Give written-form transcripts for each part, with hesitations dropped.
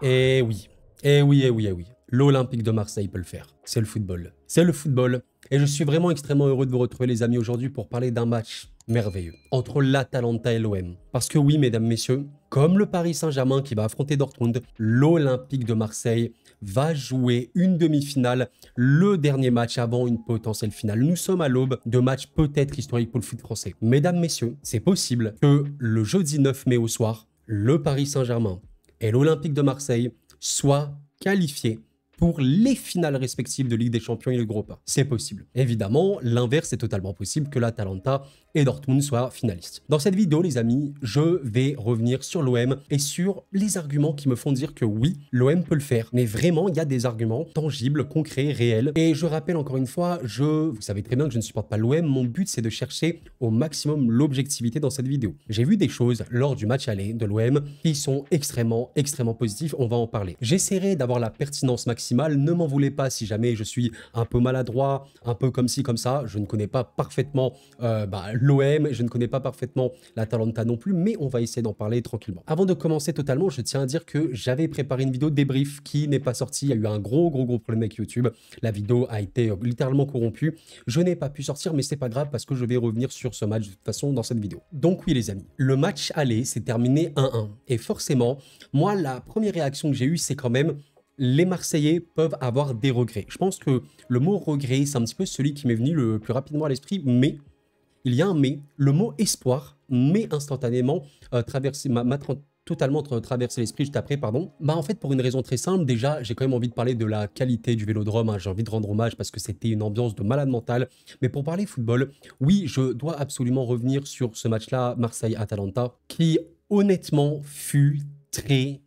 Eh oui, eh oui, eh oui, eh oui. L'Olympique de Marseille peut le faire. C'est le football. C'est le football. Et je suis vraiment extrêmement heureux de vous retrouver les amis aujourd'hui pour parler d'un match merveilleux entre l'Atalanta et l'OM. Parce que oui, mesdames, messieurs, comme le Paris Saint-Germain qui va affronter Dortmund, l'Olympique de Marseille va jouer une demi-finale, le dernier match avant une potentielle finale. Nous sommes à l'aube de matchs peut-être historiques pour le foot français. Mesdames, messieurs, c'est possible que le jeudi 9 mai au soir, le Paris Saint-Germain et l'Olympique de Marseille soient qualifiés pour les finales respectives de Ligue des Champions et l'Europa. C'est possible. Évidemment, l'inverse est totalement possible que l'Atalanta et Dortmund soient finalistes. Dans cette vidéo, les amis, je vais revenir sur l'OM et sur les arguments qui me font dire que oui, l'OM peut le faire. Mais vraiment, il y a des arguments tangibles, concrets, réels. Et je rappelle encore une fois, vous savez très bien que je ne supporte pas l'OM. Mon but, c'est de chercher au maximum l'objectivité dans cette vidéo. J'ai vu des choses lors du match aller de l'OM qui sont extrêmement positifs. On va en parler. J'essaierai d'avoir la pertinence maximale. Ne m'en voulez pas si jamais je suis un peu maladroit, un peu comme ci, comme ça. Je ne connais pas parfaitement l'OM, je ne connais pas parfaitement l'Atalanta non plus, mais on va essayer d'en parler tranquillement. Avant de commencer totalement, je tiens à dire que j'avais préparé une vidéo de débrief qui n'est pas sortie. Il y a eu un gros problème avec YouTube. La vidéo a été littéralement corrompue. Je n'ai pas pu sortir, mais c'est pas grave parce que je vais revenir sur ce match de toute façon dans cette vidéo. Donc oui les amis, le match aller s'est terminé 1-1. Et forcément, moi la première réaction que j'ai eue, c'est quand même les Marseillais peuvent avoir des regrets. Je pense que le mot regret, c'est un petit peu celui qui m'est venu le plus rapidement à l'esprit, mais il y a un mais. Le mot espoir m'est instantanément totalement traversé l'esprit juste après, pardon. En fait, pour une raison très simple, déjà, j'ai quand même envie de parler de la qualité du Vélodrome, hein. J'ai envie de rendre hommage parce que c'était une ambiance de malade mental. Mais pour parler football, oui, je dois absolument revenir sur ce match-là, Marseille-Atalanta, qui honnêtement fut très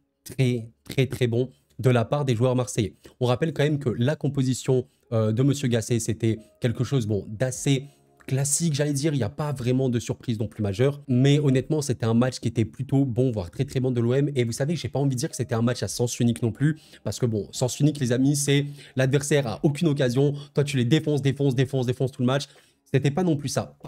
bon de la part des joueurs marseillais. On rappelle quand même que la composition de Monsieur Gasset, c'était quelque chose d'assez classique, j'allais dire. Il n'y a pas vraiment de surprise non plus majeure. Mais honnêtement, c'était un match qui était plutôt bon, voire très bon de l'OM. Et vous savez, j'ai pas envie de dire que c'était un match à sens unique non plus. Parce que sens unique, les amis, c'est l'adversaire a aucune occasion. Toi, tu les défonces tout le match. C'était pas non plus ça.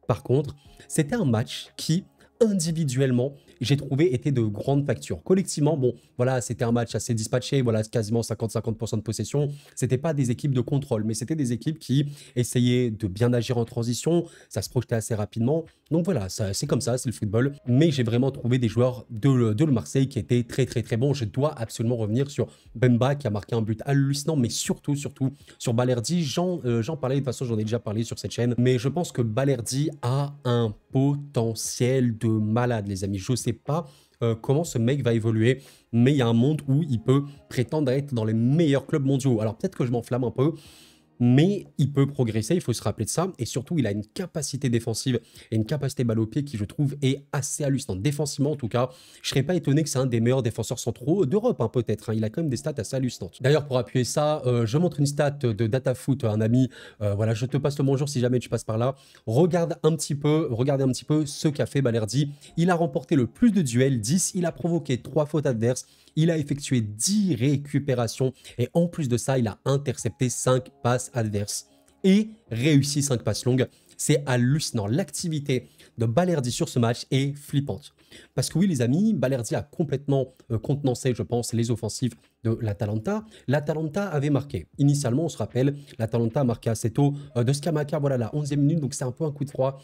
Par contre, c'était un match qui, individuellement, j'ai trouvé était de grande facture. Collectivement, voilà, c'était un match assez dispatché, voilà, quasiment 50-50% de possession. C'était pas des équipes de contrôle, mais c'était des équipes qui essayaient de bien agir en transition, ça se projetait assez rapidement. Donc voilà, c'est comme ça, c'est le football. Mais j'ai vraiment trouvé des joueurs de Marseille qui étaient très bons. Je dois absolument revenir sur Bemba qui a marqué un but hallucinant, mais surtout sur Balerdi. J'en parlais, de toute façon, j'en ai déjà parlé sur cette chaîne, mais je pense que Balerdi a un potentiel de malade, les amis. Je sais pas comment ce mec va évoluer, mais il y a un monde où il peut prétendre être dans les meilleurs clubs mondiaux. Alors peut-être que je m'enflamme un peu, mais il peut progresser, il faut se rappeler de ça. Et surtout, il a une capacité défensive et une capacité balle au pied qui, je trouve, est assez hallucinante. Défensivement, en tout cas, je serais pas étonné que c'est un des meilleurs défenseurs centraux d'Europe, hein, peut-être. Hein. Il a quand même des stats assez hallucinantes. D'ailleurs, pour appuyer ça, je montre une stat de DataFoot à un ami. Voilà, je te passe le bonjour si jamais tu passes par là. Regardez un petit peu ce qu'a fait Balerdi. Il a remporté le plus de duels, 10. Il a provoqué 3 fautes adverses. Il a effectué 10 récupérations et en plus de ça, il a intercepté 5 passes adverses et réussi 5 passes longues. C'est hallucinant. L'activité de Balerdi sur ce match est flippante. Parce que oui, les amis, Balerdi a complètement contenancé, je pense, les offensives de l'Atalanta. L'Atalanta avait marqué. Initialement, on se rappelle, l'Atalanta a marqué assez tôt de Scamacca, voilà, la 11e minute. Donc, c'est un peu un coup de froid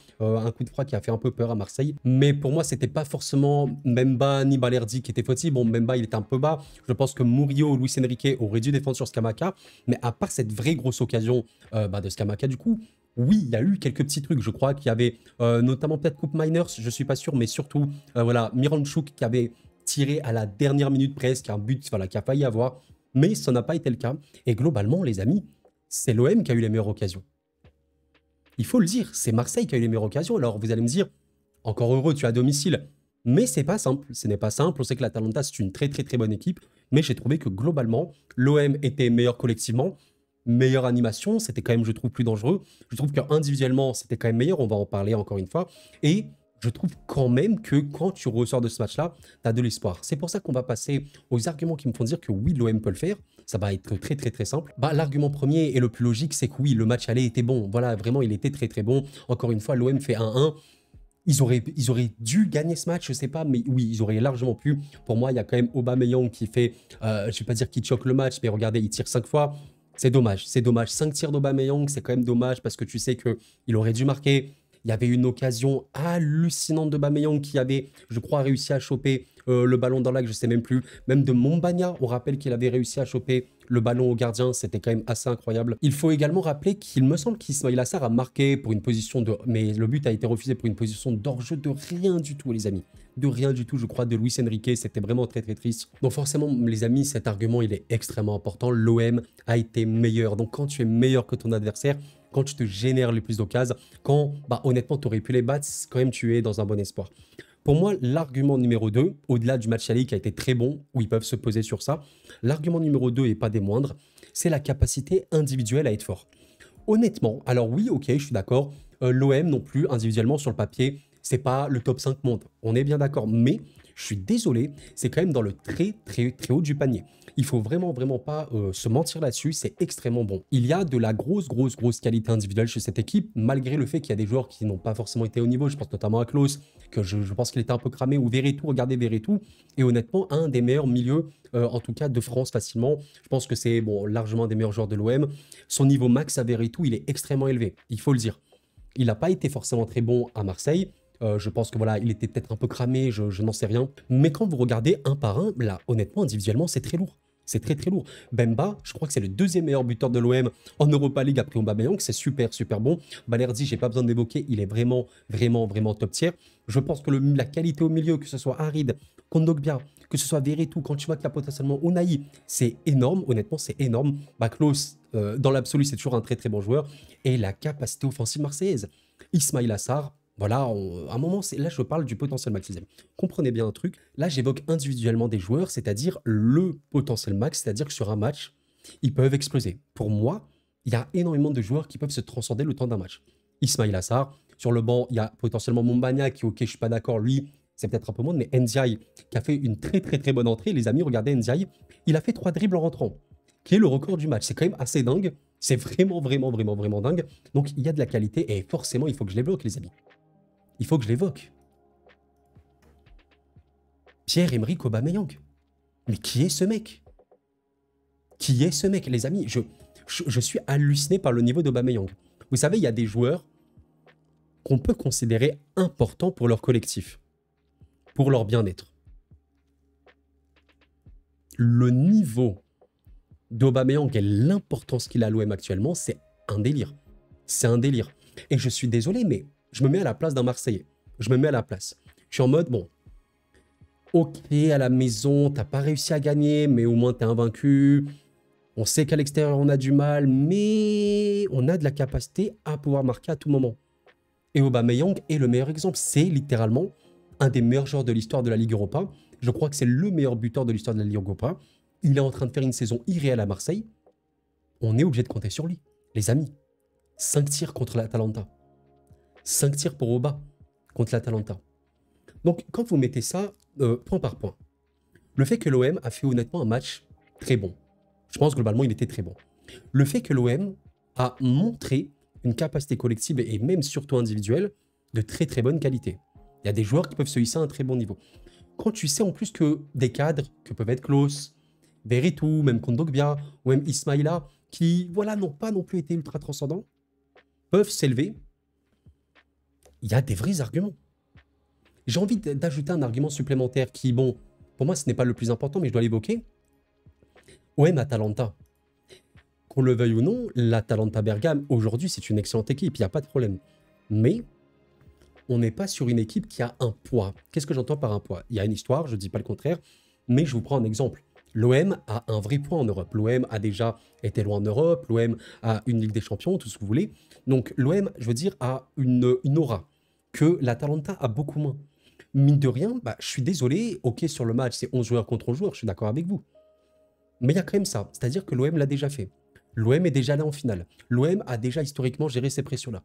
qui a fait un peu peur à Marseille. Mais pour moi, c'était pas forcément Mbemba ni Balerdi qui étaient fautifs. Bon, Mbemba, il était un peu bas. Je pense que Murillo ou Luis Enrique auraient dû défendre sur Scamacca. Mais à part cette vraie grosse occasion de Scamacca, du coup, oui, il y a eu quelques petits trucs. Je crois qu'il y avait notamment peut-être Coupe Miners, je suis pas sûr, mais surtout, voilà, Miranchuk qui avait tiré à la dernière minute presque, un but voilà, qui a failli avoir, mais ça n'a pas été le cas. Et globalement, les amis, c'est l'OM qui a eu les meilleures occasions. Il faut le dire, c'est Marseille qui a eu les meilleures occasions. Alors vous allez me dire, encore heureux, tu es à domicile. Mais c'est pas simple, ce n'est pas simple. On sait que l'Atalanta, c'est une très bonne équipe, mais j'ai trouvé que globalement, l'OM était meilleur collectivement, meilleure animation, c'était quand même, je trouve, plus dangereux. Je trouve qu'individuellement, c'était quand même meilleur, on va en parler encore une fois. Et je trouve quand même que quand tu ressors de ce match-là, tu as de l'espoir. C'est pour ça qu'on va passer aux arguments qui me font dire que oui, l'OM peut le faire. Ça va être très simple. L'argument premier et le plus logique, c'est que oui, le match aller était bon. Voilà, vraiment, il était très bon. Encore une fois, l'OM fait 1-1. Ils auraient dû gagner ce match, je sais pas, mais oui, ils auraient largement pu. Pour moi, il y a quand même Aubameyang qui fait, je vais pas dire qu'il choque le match, mais regardez, il tire 5 fois. C'est dommage, c'est dommage. 5 tirs d'Aubameyang, c'est quand même dommage parce que tu sais qu'il aurait dû marquer. Il y avait une occasion hallucinante d'Aubameyang qui avait, je crois, réussi à choper le ballon dans l'axe, je sais même plus. Même de Mombagna, on rappelle qu'il avait réussi à choper le ballon au gardien, c'était quand même assez incroyable. Il faut également rappeler qu'il me semble qu'Ismail Assar a marqué pour une position de... Mais le but a été refusé pour une position d'hors-jeu de rien du tout, les amis. De rien du tout, je crois, de Luis Enrique. C'était vraiment très, très triste. Donc forcément, les amis, cet argument, il est extrêmement important. L'OM a été meilleur. Donc quand tu es meilleur que ton adversaire, quand tu te génères les plus d'occasions, quand, bah, honnêtement, tu aurais pu les battre, quand même, tu es dans un bon espoir. Pour moi, l'argument numéro 2, au-delà du match aller qui a été très bon, où ils peuvent se poser sur ça, l'argument numéro 2 et pas des moindres, c'est la capacité individuelle à être fort. Honnêtement, alors oui, ok, je suis d'accord, l'OM non plus, individuellement sur le papier, c'est pas le top 5 monde, on est bien d'accord, mais je suis désolé, c'est quand même dans le très très très haut du panier. Il faut vraiment vraiment pas se mentir là-dessus, c'est extrêmement bon. Il y a de la grosse qualité individuelle chez cette équipe, malgré le fait qu'il y a des joueurs qui n'ont pas forcément été au niveau, je pense notamment à Klose, que je pense qu'il était un peu cramé, ou Verretou, regardez Verretou, et honnêtement, un des meilleurs milieux, en tout cas de France facilement. Je pense que c'est bon, largement un des meilleurs joueurs de l'OM. Son niveau max à Verretou, il est extrêmement élevé, il faut le dire. Il n'a pas été forcément très bon à Marseille. Je pense que voilà, il était peut-être un peu cramé, je n'en sais rien. Mais quand vous regardez un par un, là, honnêtement, individuellement, c'est très lourd. C'est très très lourd. Bemba, je crois que c'est le deuxième meilleur buteur de l'OM en Europa League après Aubameyang, c'est super bon. Balerdi, j'ai pas besoin d'évoquer, il est vraiment top tier. Je pense que la qualité au milieu, que ce soit Harid, Kondogbia, que ce soit Verretou, quand tu vois qu'il y a potentiellement Unai, c'est énorme, honnêtement, c'est énorme. Klose, dans l'absolu, c'est toujours un très bon joueur. Et la capacité offensive marseillaise. Ismail Assar, voilà, à un moment, là je parle du potentiel max, les amis. Comprenez bien un truc, là j'évoque individuellement des joueurs, c'est-à-dire le potentiel max, c'est-à-dire que sur un match, ils peuvent exploser. Pour moi, il y a énormément de joueurs qui peuvent se transcender le temps d'un match. Ismail Assar, sur le banc, il y a potentiellement Mombagna qui, ok, je suis pas d'accord, lui, c'est peut-être un peu moins, mais Ndiaye qui a fait une très bonne entrée. Les amis, regardez Ndiaye, il a fait 3 dribbles en rentrant, qui est le record du match. C'est quand même assez dingue, c'est vraiment dingue. Donc il y a de la qualité et forcément, il faut que je les bloque, les amis. Il faut que je l'évoque. Pierre-Emerick Aubameyang. Mais qui est ce mec? Qui est ce mec? Les amis, je suis halluciné par le niveau d'Aubameyang. Vous savez, il y a des joueurs qu'on peut considérer importants pour leur collectif, pour leur bien-être. Le niveau d'Aubameyang et l'importance qu'il a à l'OM actuellement, c'est un délire. C'est un délire. Et je suis désolé, mais je me mets à la place d'un Marseillais. Je me mets à la place. Je suis en mode, bon, ok, à la maison, t'as pas réussi à gagner, mais au moins t'es invaincu. On sait qu'à l'extérieur, on a du mal, mais on a de la capacité à pouvoir marquer à tout moment. Et Aubameyang est le meilleur exemple. C'est littéralement un des meilleurs joueurs de l'histoire de la Ligue Europa. Je crois que c'est le meilleur buteur de l'histoire de la Ligue Europa. Il est en train de faire une saison irréelle à Marseille. On est obligé de compter sur lui. Les amis, 5 tirs contre l'Atalanta. 5 tirs pour Oba contre l'Atalanta. Donc, quand vous mettez ça point par point, le fait que l'OM a fait honnêtement un match très bon. Je pense globalement, il était très bon. Le fait que l'OM a montré une capacité collective et même surtout individuelle de très bonne qualité. Il y a des joueurs qui peuvent se hisser à un très bon niveau. Quand tu sais en plus que des cadres, que peuvent être Klose, Verretou, même Kondogbia, ou même Ismaïla, qui voilà, n'ont pas non plus été ultra transcendants, peuvent s'élever, il y a des vrais arguments. J'ai envie d'ajouter un argument supplémentaire qui, bon, pour moi ce n'est pas le plus important, mais je dois l'évoquer. OM Atalanta. Qu'on le veuille ou non, l'Atalanta Bergame, aujourd'hui, c'est une excellente équipe, il n'y a pas de problème. Mais on n'est pas sur une équipe qui a un poids. Qu'est-ce que j'entends par un poids? Il y a une histoire, je ne dis pas le contraire, mais je vous prends un exemple. L'OM a un vrai poids en Europe. L'OM a déjà été loin en Europe, l'OM a une Ligue des Champions, tout ce que vous voulez. Donc l'OM, je veux dire, a une aura que l'Atalanta a beaucoup moins. Mine de rien, bah, je suis désolé, ok, sur le match, c'est 11 joueurs contre 11 joueurs, je suis d'accord avec vous. Mais il y a quand même ça, c'est-à-dire que l'OM l'a déjà fait. L'OM est déjà allé en finale. L'OM a déjà historiquement géré ces pressions-là.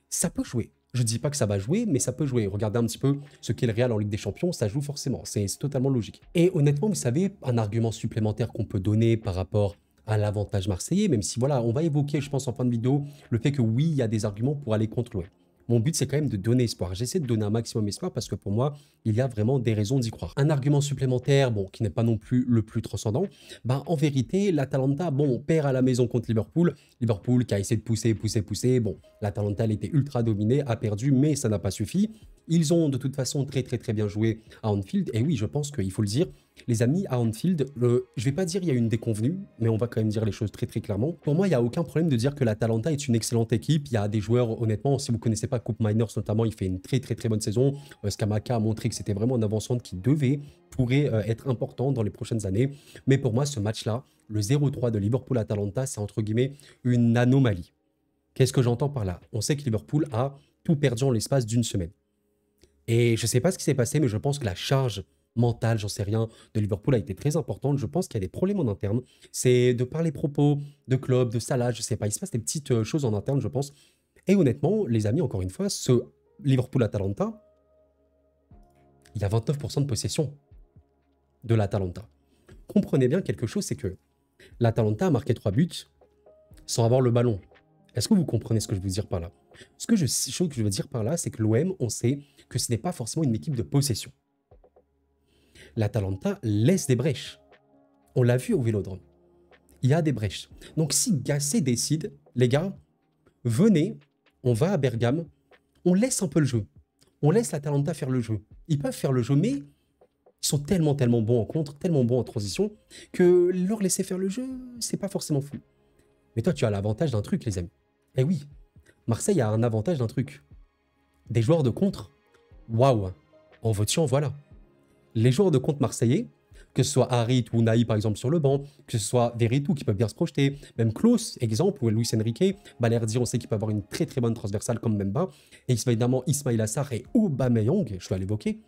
Ça peut jouer. Je ne dis pas que ça va jouer, mais ça peut jouer. Regardez un petit peu ce qu'est le Real en Ligue des Champions, ça joue forcément. C'est totalement logique. Et honnêtement, vous savez, un argument supplémentaire qu'on peut donner par rapport à l'avantage marseillais, même si voilà, on va évoquer, je pense, en fin de vidéo, le fait que oui, il y a des arguments pour aller contre l'OM. Mon but, c'est quand même de donner espoir. J'essaie de donner un maximum espoir parce que pour moi, il y a vraiment des raisons d'y croire. Un argument supplémentaire, bon, qui n'est pas non plus le plus transcendant, ben, en vérité, l'Atalanta, bon, on perd à la maison contre Liverpool. Liverpool qui a essayé de pousser. Bon, l'Atalanta, elle était ultra dominée, a perdu, mais ça n'a pas suffi. Ils ont de toute façon très bien joué à Anfield. Et oui, je pense qu'il faut le dire, les amis, à Anfield, je vais pas dire il y a une déconvenue, mais on va quand même dire les choses très clairement. Pour moi, il n'y a aucun problème de dire que l'Atalanta est une excellente équipe. Il y a des joueurs, honnêtement, si vous ne connaissez pas Coupe Miners notamment, il fait une très bonne saison. Scamacca a montré que c'était vraiment un avancement qui pourrait être important dans les prochaines années. Mais pour moi, ce match-là, le 0-3 de Liverpool-Atalanta, c'est entre guillemets une anomalie. Qu'est-ce que j'entends par là? On sait que Liverpool a tout perdu en l'espace d'une semaine. Et je ne sais pas ce qui s'est passé, mais je pense que la charge mentale, j'en sais rien, de Liverpool a été très importante. Je pense qu'il y a des problèmes en interne. C'est de par les propos de Klopp, de Salah, je ne sais pas. Il se passe des petites choses en interne, je pense. Et honnêtement, les amis, encore une fois, ce Liverpool-Atalanta, il y a 29% de possession de l'Atalanta. Comprenez bien quelque chose, c'est que l'Atalanta a marqué 3 buts sans avoir le ballon. Est-ce que vous comprenez ce que je veux dire par là? Ce que je veux dire par là, c'est que l'OM, on sait que ce n'est pas forcément une équipe de possession. L'Atalanta laisse des brèches. On l'a vu au Vélodrome. Il y a des brèches. Donc si Gasset décide, les gars, venez, on va à Bergame, on laisse un peu le jeu. On laisse l'Atalanta faire le jeu. Ils peuvent faire le jeu, mais ils sont tellement bons en contre, tellement bons en transition, que leur laisser faire le jeu, c'est pas forcément fou. Mais toi, tu as l'avantage d'un truc, les amis. Eh oui, Marseille a un avantage d'un truc. Des joueurs de contre, waouh, en veux-tu, en voilà. Les joueurs de contre marseillais, que ce soit Harit ou Naï par exemple sur le banc, que ce soit Veretout qui peuvent bien se projeter, même Klose, exemple, ou Luis Enrique, Balerdi, on sait qu'il peut avoir une très bonne transversale comme Memba, et évidemment Ismail Assar et Aubameyang, je dois l'évoquer.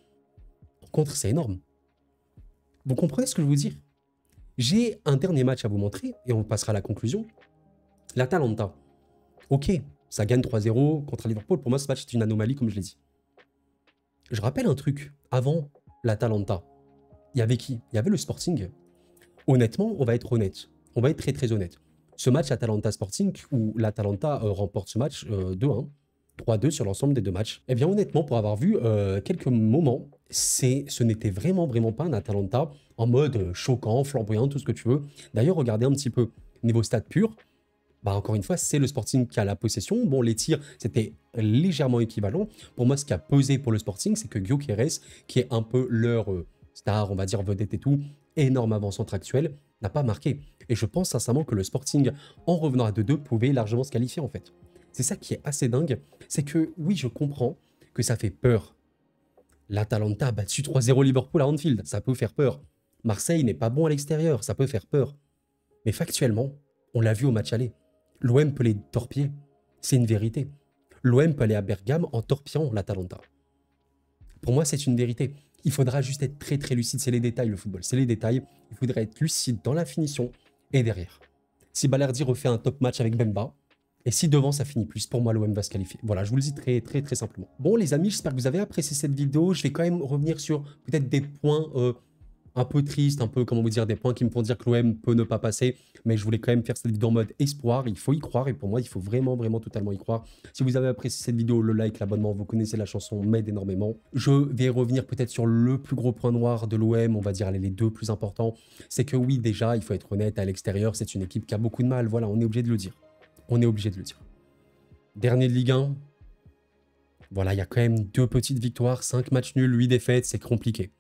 En contre, c'est énorme. Vous comprenez ce que je veux dire? J'ai un dernier match à vous montrer, et on passera à la conclusion. L'Atalanta, ok, ça gagne 3-0 contre Liverpool, pour moi ce match est une anomalie comme je l'ai dit. Je rappelle un truc, avant l'Atalanta, il y avait qui? Il y avait le Sporting. Honnêtement, on va être honnête. On va être très honnête. Ce match Atalanta-Sporting, où l'Atalanta remporte ce match 2-1, 3-2 sur l'ensemble des deux matchs, eh bien honnêtement, pour avoir vu quelques moments, ce n'était vraiment pas un Atalanta en mode choquant, flamboyant, tout ce que tu veux. D'ailleurs, regardez un petit peu, niveau stats pur, bah encore une fois, c'est le Sporting qui a la possession. Bon, les tirs, c'était légèrement équivalent. Pour moi, ce qui a pesé pour le Sporting, c'est que Gyökeres, qui est un peu leur star, on va dire vedette et tout, énorme avant-centre actuel, n'a pas marqué. Et je pense sincèrement que le Sporting, en revenant à 2-2, pouvait largement se qualifier en fait. C'est ça qui est assez dingue, c'est que oui, je comprends que ça fait peur. L'Atalanta a battu 3-0 Liverpool à Anfield, ça peut faire peur. Marseille n'est pas bon à l'extérieur, ça peut faire peur. Mais factuellement, on l'a vu au match aller. L'OM peut les torpiller, c'est une vérité. L'OM peut aller à Bergame en torpillant l'Atalanta. Pour moi, c'est une vérité. Il faudra juste être très lucide, c'est les détails le football, c'est les détails. Il faudrait être lucide dans la finition et derrière. Si Balerdi refait un top match avec Bemba, et si devant ça finit plus, pour moi l'OM va se qualifier. Voilà, je vous le dis très simplement. Bon les amis, j'espère que vous avez apprécié cette vidéo. Je vais quand même revenir sur peut-être des points un peu tristes, un peu, comment vous dire, des points qui me font dire que l'OM peut ne pas passer. Mais je voulais quand même faire cette vidéo en mode espoir. Il faut y croire et pour moi, il faut vraiment totalement y croire. Si vous avez apprécié cette vidéo, le like, l'abonnement, vous connaissez la chanson, m'aide énormément. Je vais revenir peut-être sur le plus gros point noir de l'OM, on va dire les deux plus importants. C'est que oui, déjà, il faut être honnête, à l'extérieur, c'est une équipe qui a beaucoup de mal. Voilà, on est obligé de le dire. On est obligé de le dire. Dernier de Ligue 1. Voilà, il y a quand même 2 petites victoires, 5 matchs nuls, 8 défaites, c'est compliqué.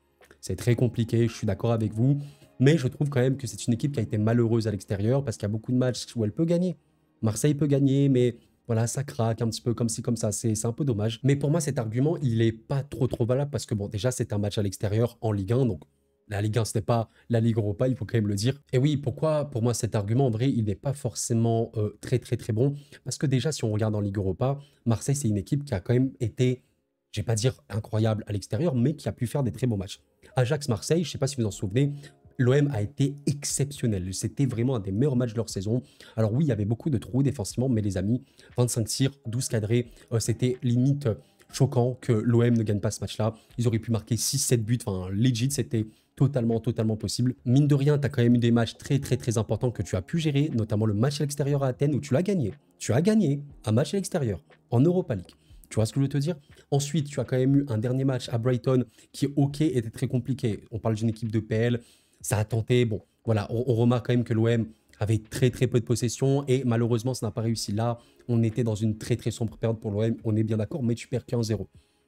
C'est très compliqué, je suis d'accord avec vous. Mais je trouve quand même que c'est une équipe qui a été malheureuse à l'extérieur parce qu'il y a beaucoup de matchs où elle peut gagner. Marseille peut gagner, mais voilà, ça craque un petit peu comme ci, comme ça. C'est un peu dommage. Mais pour moi, cet argument, il n'est pas trop valable parce que bon, déjà, c'est un match à l'extérieur en Ligue 1, donc la Ligue 1, ce n'est pas la Ligue Europa, il faut quand même le dire. Et oui, pourquoi, pour moi, cet argument, en vrai, il n'est pas forcément très bon. Parce que déjà, si on regarde en Ligue Europa, Marseille, c'est une équipe qui a quand même été, je ne vais pas dire incroyable à l'extérieur, mais qui a pu faire des très bons matchs. Ajax-Marseille, je ne sais pas si vous en souvenez, l'OM a été exceptionnel. C'était vraiment un des meilleurs matchs de leur saison. Alors oui, il y avait beaucoup de trous défensivement, mais les amis, 25 tirs, 12 cadrés, c'était limite choquant que l'OM ne gagne pas ce match-là. Ils auraient pu marquer 6-7 buts, enfin legit, c'était totalement possible. Mine de rien, tu as quand même eu des matchs très importants que tu as pu gérer, notamment le match à l'extérieur à Athènes où tu l'as gagné. Tu as gagné un match à l'extérieur en Europa League. Tu vois ce que je veux te dire? Ensuite, tu as quand même eu un dernier match à Brighton qui, ok, était très compliqué. On parle d'une équipe de PL, ça a tenté. Bon, voilà, on remarque quand même que l'OM avait très très peu de possession et malheureusement, ça n'a pas réussi. Là, on était dans une très très sombre période pour l'OM, on est bien d'accord, mais tu perds 15-0.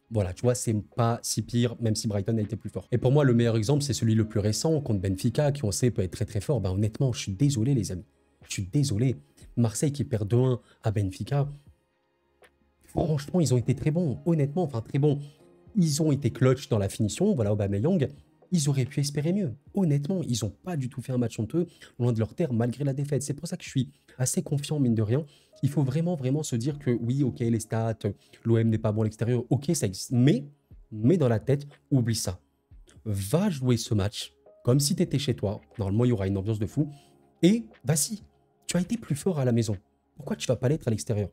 Voilà, tu vois, c'est pas si pire, même si Brighton a été plus fort. Et pour moi, le meilleur exemple, c'est celui le plus récent, contre Benfica, qui on sait peut être très très fort. Ben, honnêtement, je suis désolé, les amis. Je suis désolé. Marseille qui perd 2-1 à Benfica, franchement, ils ont été très bons. Honnêtement, enfin très bons. Ils ont été clutch dans la finition. Voilà, Aubameyang. Ils auraient pu espérer mieux. Honnêtement, ils n'ont pas du tout fait un match honteux, loin de leur terre, malgré la défaite. C'est pour ça que je suis assez confiant, mine de rien. Il faut vraiment, vraiment se dire que oui, ok, les stats, l'OM n'est pas bon à l'extérieur, ok, ça existe. Mais dans la tête, oublie ça. Va jouer ce match comme si tu étais chez toi. Normalement, il y aura une ambiance de fou. Et vas-y, tu as été plus fort à la maison. Pourquoi tu vas pas l'être à l'extérieur?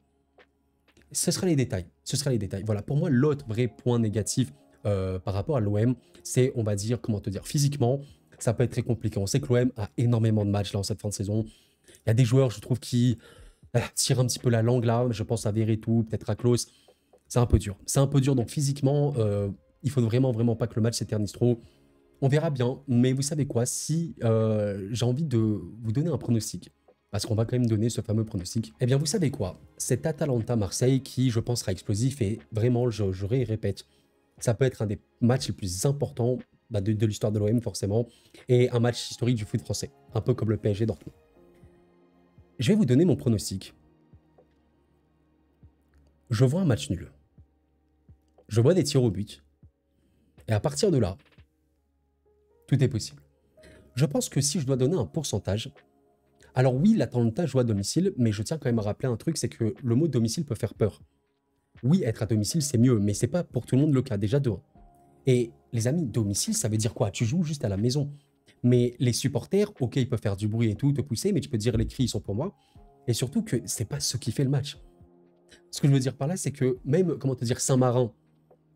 Ce sera les détails. Ce sera les détails. Voilà, pour moi, l'autre vrai point négatif par rapport à l'OM, c'est, on va dire, comment te dire, physiquement, ça peut être très compliqué. On sait que l'OM a énormément de matchs là en cette fin de saison. Il y a des joueurs, je trouve, qui tirent un petit peu la langue là. Je pense à Veretout, peut-être à Klose. C'est un peu dur. C'est un peu dur. Donc physiquement, il faut vraiment, vraiment pas que le match s'éternise trop. On verra bien. Mais vous savez quoi? Si j'ai envie de vous donner un pronostic, parce qu'on va quand même donner ce fameux pronostic, eh bien vous savez quoi? Cet Atalanta-Marseille qui, je pense, sera explosif et vraiment, je répète, ça peut être un des matchs les plus importants de l'histoire de l'OM forcément, et un match historique du foot français, un peu comme le PSG Dortmund. Je vais vous donner mon pronostic. Je vois un match nul. Je vois des tirs au but. Et à partir de là, tout est possible. Je pense que si je dois donner un pourcentage, alors oui, l'Atalanta joue à domicile, mais je tiens quand même à rappeler un truc, c'est que le mot domicile peut faire peur. Oui, être à domicile, c'est mieux, mais c'est pas pour tout le monde le cas, déjà de 1. Et les amis, domicile, ça veut dire quoi? Tu joues juste à la maison. Mais les supporters, ok, ils peuvent faire du bruit et tout, te pousser, mais tu peux dire les cris, ils sont pour moi. Et surtout que c'est pas ce qui fait le match. Ce que je veux dire par là, c'est que même, comment te dire, Saint-Marin,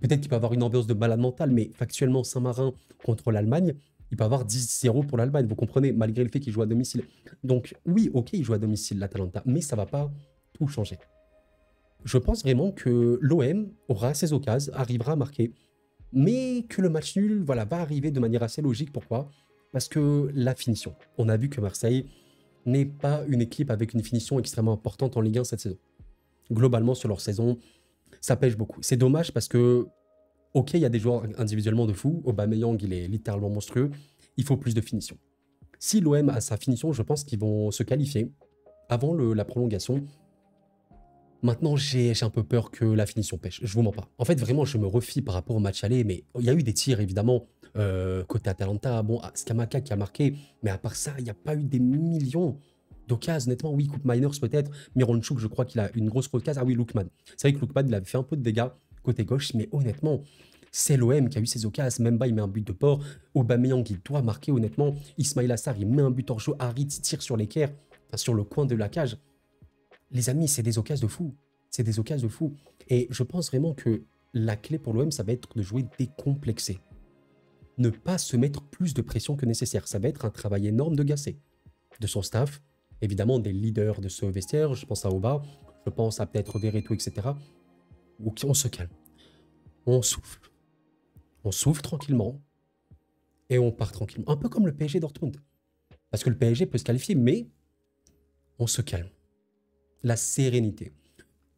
peut-être qu'il peut avoir une ambiance de malade mentale, mais factuellement, Saint-Marin contre l'Allemagne, il peut avoir 10-0 pour l'Allemagne, vous comprenez, malgré le fait qu'il joue à domicile. Donc oui, ok, il joue à domicile, l'Atalanta, mais ça va pas tout changer. Je pense vraiment que l'OM aura ses occasions, arrivera à marquer, mais que le match nul, voilà, va arriver de manière assez logique. Pourquoi? Parce que la finition. On a vu que Marseille n'est pas une équipe avec une finition extrêmement importante en Ligue 1 cette saison. Globalement, sur leur saison, ça pêche beaucoup. C'est dommage parce que, ok, il y a des joueurs individuellement de fou. Aubameyang, il est littéralement monstrueux. Il faut plus de finition. Si l'OM a sa finition, je pense qu'ils vont se qualifier avant la prolongation. Maintenant, j'ai un peu peur que la finition pêche. Je vous mens pas. En fait, vraiment, je me refie par rapport au match aller, mais il y a eu des tirs, évidemment, côté Atalanta. Bon, Scamacca qui a marqué, mais à part ça, il n'y a pas eu des millions d'occasions. Honnêtement, oui, Coupe Miners peut-être. Mironchuk, je crois qu'il a une grosse occasion. Ah oui, Lookman. C'est vrai que Lookman, il avait fait un peu de dégâts côté gauche, mais honnêtement, c'est l'OM qui a eu ses occasions. Memba, il met un but de port. Aubameyang, il doit marquer, honnêtement. Ismail Assar, il met un but hors jeu. Harit tire sur l'équerre, enfin, sur le coin de la cage. Les amis, c'est des occasions de fou. C'est des occasions de fou. Et je pense vraiment que la clé pour l'OM, ça va être de jouer décomplexé. Ne pas se mettre plus de pression que nécessaire. Ça va être un travail énorme de Gasset, de son staff, évidemment des leaders de ce vestiaire. Je pense à Oba, je pense à peut-être Veretout, etc. Ok, on se calme. On souffle. On souffle tranquillement. Et on part tranquillement. Un peu comme le PSG Dortmund. Parce que le PSG peut se qualifier, mais on se calme. La sérénité.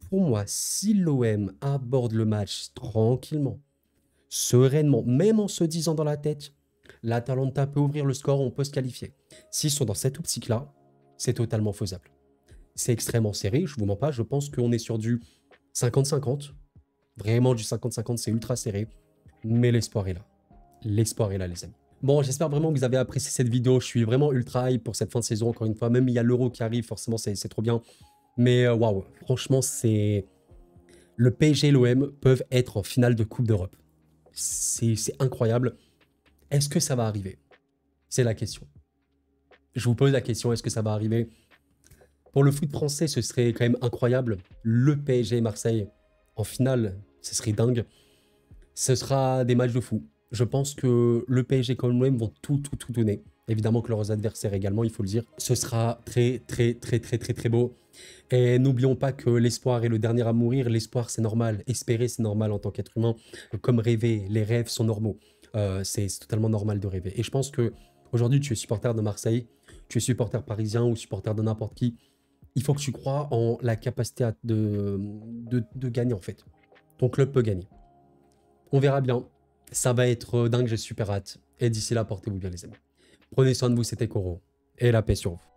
Pour moi, si l'OM aborde le match tranquillement, sereinement, même en se disant dans la tête, l'Atalanta peut ouvrir le score, on peut se qualifier. S'ils sont dans cette optique-là, c'est totalement faisable. C'est extrêmement serré, je vous mens pas, je pense qu'on est sur du 50-50. Vraiment du 50-50, c'est ultra serré. Mais l'espoir est là. L'espoir est là, les amis. Bon, j'espère vraiment que vous avez apprécié cette vidéo. Je suis vraiment ultra hype pour cette fin de saison, encore une fois. Même il y a l'Euro qui arrive, forcément, c'est trop bien. Mais waouh, franchement, c'est... Le PSG et l'OM peuvent être en finale de Coupe d'Europe. C'est incroyable. Est-ce que ça va arriver? C'est la question. Je vous pose la question, est-ce que ça va arriver? Pour le foot français, ce serait quand même incroyable. Le PSG et Marseille en finale, ce serait dingue. Ce sera des matchs de fou. Je pense que le PSG comme l'OM vont tout donner. évidemment que leurs adversaires également, il faut le dire. Ce sera très beau. Et n'oublions pas que l'espoir est le dernier à mourir. L'espoir, c'est normal. Espérer, c'est normal en tant qu'être humain. Comme rêver, les rêves sont normaux. C'est totalement normal de rêver. Et je pense que aujourd'hui, tu es supporter de Marseille, tu es supporter parisien ou supporter de n'importe qui. Il faut que tu crois en la capacité de gagner, en fait. Ton club peut gagner. On verra bien. Ça va être dingue, j'ai super hâte. Et d'ici là, portez-vous bien, les amis. Prenez soin de vous, c'était Koro. Et la paix sur vous.